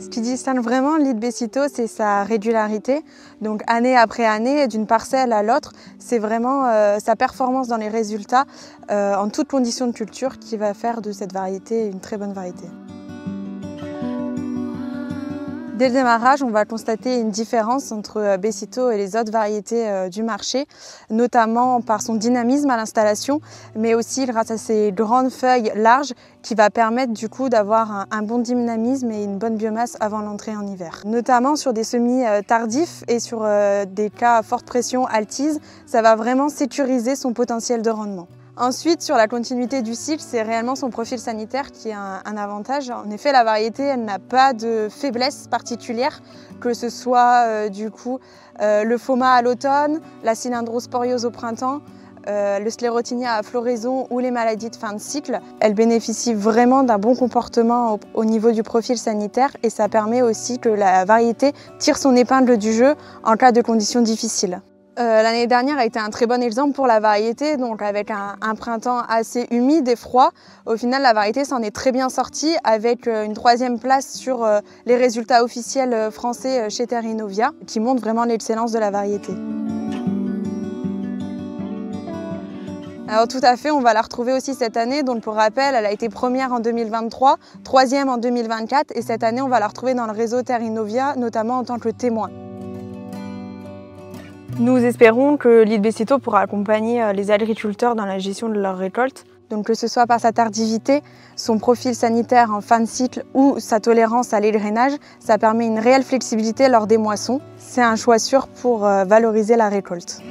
Ce qui distingue vraiment Lead Becito, c'est sa régularité. Donc année après année, d'une parcelle à l'autre, c'est vraiment sa performance dans les résultats en toutes conditions de culture qui va faire de cette variété une très bonne variété. Dès le démarrage, on va constater une différence entre Becito et les autres variétés du marché, notamment par son dynamisme à l'installation, mais aussi grâce à ses grandes feuilles larges qui va permettre du coup d'avoir un bon dynamisme et une bonne biomasse avant l'entrée en hiver. Notamment sur des semis tardifs et sur des cas à forte pression altise, ça va vraiment sécuriser son potentiel de rendement. Ensuite, sur la continuité du cycle, c'est réellement son profil sanitaire qui a un avantage. En effet, la variété, elle n'a pas de faiblesse particulière, que ce soit le phoma à l'automne, la cylindrosporiose au printemps, le sclérotinia à floraison ou les maladies de fin de cycle. Elle bénéficie vraiment d'un bon comportement au niveau du profil sanitaire et ça permet aussi que la variété tire son épingle du jeu en cas de conditions difficiles. L'année dernière a été un très bon exemple pour la variété, donc avec un printemps assez humide et froid. Au final, la variété s'en est très bien sortie avec une 3e place sur les résultats officiels français chez Terrinovia, qui montre vraiment l'excellence de la variété. Alors tout à fait, on va la retrouver aussi cette année. Donc pour rappel, elle a été première en 2023, 3e en 2024 et cette année, on va la retrouver dans le réseau Terrinovia, notamment en tant que témoin. Nous espérons que Lead Becito pourra accompagner les agriculteurs dans la gestion de leurs récoltes. Donc que ce soit par sa tardivité, son profil sanitaire en fin de cycle ou sa tolérance à l'égrainage, ça permet une réelle flexibilité lors des moissons. C'est un choix sûr pour valoriser la récolte.